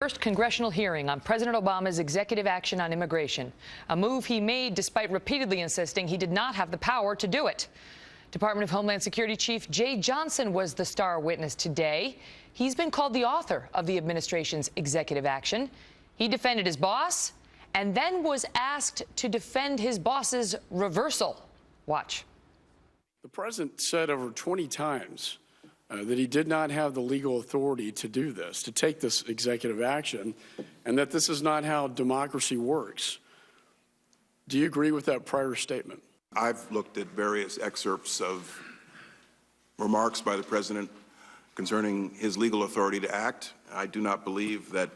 First congressional hearing on President Obama's executive action on immigration, a move he made despite repeatedly insisting he did not have the power to do it. Department of Homeland Security Chief Jay Johnson was the star witness today. He's been called the author of the administration's executive action. He defended his boss and then was asked to defend his boss's reversal. Watch. The president said over 20 times that he did not have the legal authority to do this, to take this executive action, and that this is not how democracy works. Do you agree with that prior statement? I've looked at various excerpts of remarks by the president concerning his legal authority to act. I do not believe that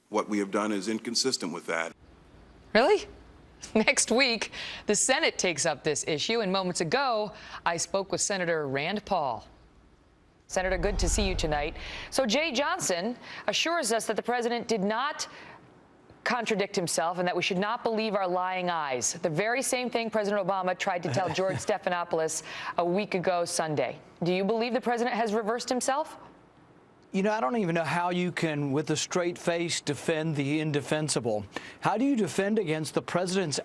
what we have done is inconsistent with that. Really? Next week, the Senate takes up this issue, and moments ago, I spoke with Senator Rand Paul. Senator, good to see you tonight. So Jay Johnson assures us that the president did not contradict himself and that we should not believe our lying eyes. The very same thing President Obama tried to tell George Stephanopoulos a week ago Sunday. Do you believe the president has reversed himself? You know, I don't even know how you can, with a straight face, defend the indefensible. How do you defend against the president's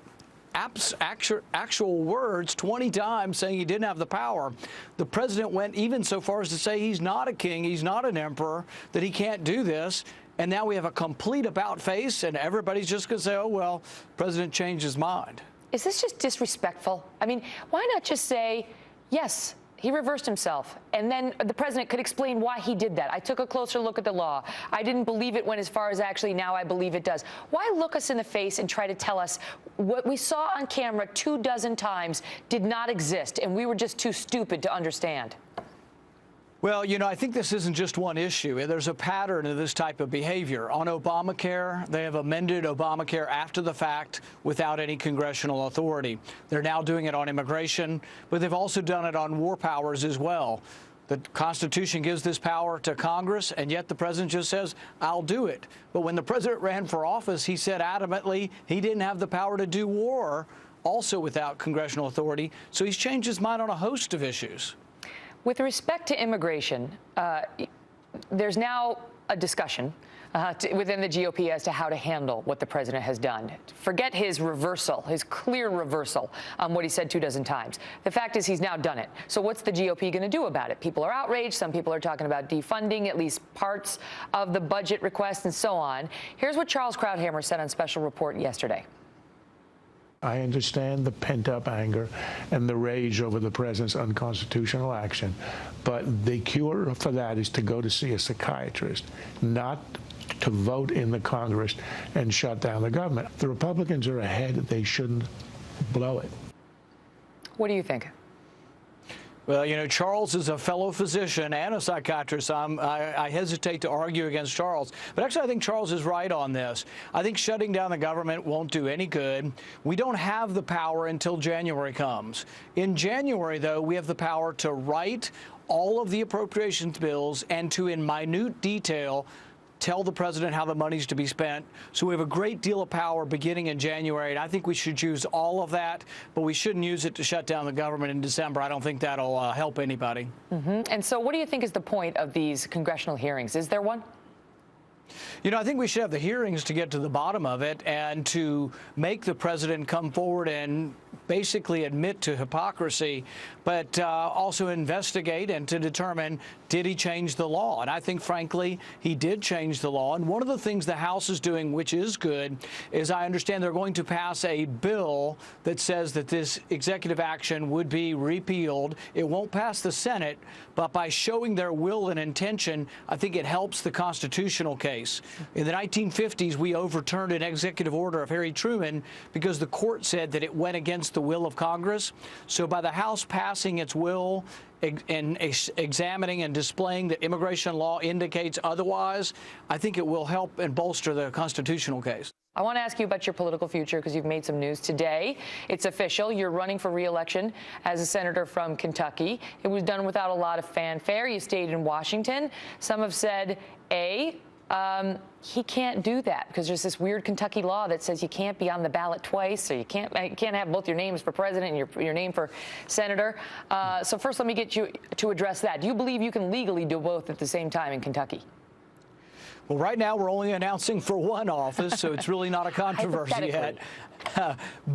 actual words 20 times saying he didn't have the power? The president went even so far as to say he's not a king, he's not an emperor, that he can't do this. And now we have a complete about face, and everybody's just going to say, oh, well, the president changed his mind. Is this just disrespectful? I mean, why not just say, yes, he reversed himself, and then the president could explain why he did that. I took a closer look at the law. I didn't believe it went as far as actually now I believe it does. Why look us in the face and try to tell us what we saw on camera 24 times did not exist, and we were just too stupid to understand? Well, you know, I think this isn't just one issue. There's a pattern of this type of behavior. On Obamacare, they have amended Obamacare after the fact without any congressional authority. They're now doing it on immigration, but they've also done it on war powers as well. The Constitution gives this power to Congress, and yet the president just says, I'll do it. But when the president ran for office, he said adamantly he didn't have the power to do war, also without congressional authority. So he's changed his mind on a host of issues. With respect to immigration, there's now a discussion within the GOP as to how to handle what the president has done. Forget his reversal, his clear reversal on what he said 24 times. The fact is he's now done it. So what's the GOP going to do about it? People are outraged. Some people are talking about defunding at least parts of the budget request and so on. Here's what Charles Krauthammer said on Special Report yesterday. I understand the pent-up anger and the rage over the president's unconstitutional action, but the cure for that is to go to see a psychiatrist, not to vote in the Congress and shut down the government. The Republicans are ahead. They shouldn't blow it. What do you think? Well, you know, Charles is a fellow physician and a psychiatrist. I hesitate to argue against Charles. But actually, I think Charles is right on this. I think shutting down the government won't do any good. We don't have the power until January comes. In January, though, we have the power to write all of the appropriations bills and to, in minute detail, tell the president how the money's to be spent. So we have a great deal of power beginning in January, and I think we should use all of that, but we shouldn't use it to shut down the government in December. I don't think that'll help anybody. And so what do you think is the point of these congressional hearings? Is there one? You know, I think we should have the hearings to get to the bottom of it and to make the president come forward and basically admit to hypocrisy, but also investigate and to determine, did he change the law? And I think, frankly, he did change the law. And one of the things the House is doing, which is good, is I understand they're going to pass a bill that says that this executive action would be repealed. It won't pass the Senate, but by showing their will and intention, I think it helps the constitutional case. In the 1950s, we overturned an executive order of Harry Truman because the court said that it went against the will of Congress. So by the House passing its will and examining and displaying that immigration law indicates otherwise, I think it will help and bolster the constitutional case. I want to ask you about your political future because you've made some news today. It's official. You're running for re-election as a senator from Kentucky. It was done without a lot of fanfare. You stayed in Washington. Some have said, he can't do that because there's this weird Kentucky law that says you can't be on the ballot twice, so you can't have both your names for president and your name for senator. So first, let me get you to address that. Do you believe you can legally do both at the same time in Kentucky? Well, right now we're only announcing for one office, so it's really not a controversy yet.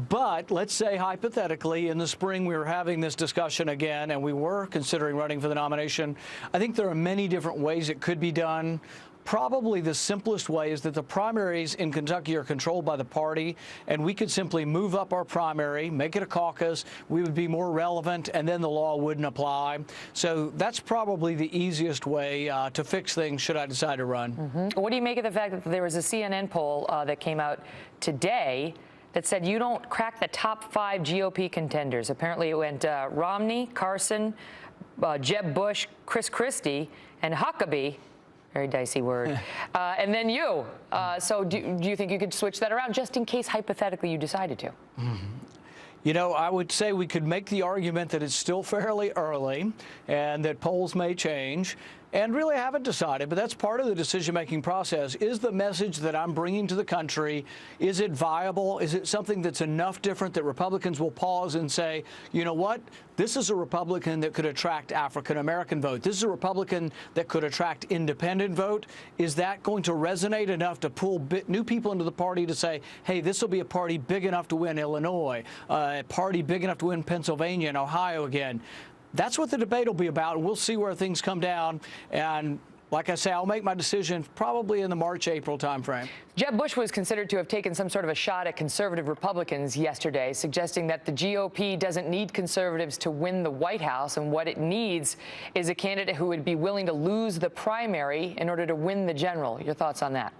But let's say hypothetically in the spring we were having this discussion again and we were considering running for the nomination. I think there are many different ways it could be done. Probably the simplest way is that the primaries in Kentucky are controlled by the party, and we could simply move up our primary, make it a caucus, we would be more relevant, and then the law wouldn't apply. So that's probably the easiest way to fix things should I decide to run. What do you make of the fact that there was a CNN poll that came out today that said you don't crack the top 5 GOP contenders? Apparently it went Romney, Carson, Jeb Bush, Chris Christie, and Huckabee. Very dicey word. And then you. So do you think you could switch that around just in case hypothetically you decided to? You know, I would say we could make the argument that it's still fairly early and that polls may change. And really haven't decided, but that's part of the decision-making process. Is the message that I'm bringing to the country, is it viable? Is it something that's enough different that Republicans will pause and say, you know what, this is a Republican that could attract African-American vote. This is a Republican that could attract independent vote. Is that going to resonate enough to pull new people into the party to say, hey, this will be a party big enough to win Illinois, a party big enough to win Pennsylvania and Ohio again? That's what the debate will be about, and we'll see where things come down. And like I say, I'll make my decision probably in the March-April timeframe. Jeb Bush was considered to have taken some sort of a shot at conservative Republicans yesterday, suggesting that the GOP doesn't need conservatives to win the White House, and what it needs is a candidate who would be willing to lose the primary in order to win the general. Your thoughts on that?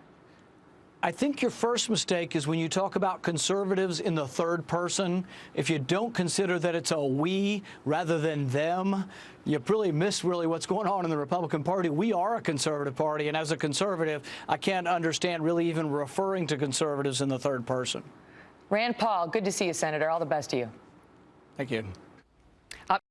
I think your first mistake is when you talk about conservatives in the third person. If you don't consider that it's a we rather than them, you really miss what's going on in the Republican Party. We are a conservative party, and as a conservative, I can't understand really even referring to conservatives in the third person. Rand Paul, good to see you, Senator. All the best to you. Thank you.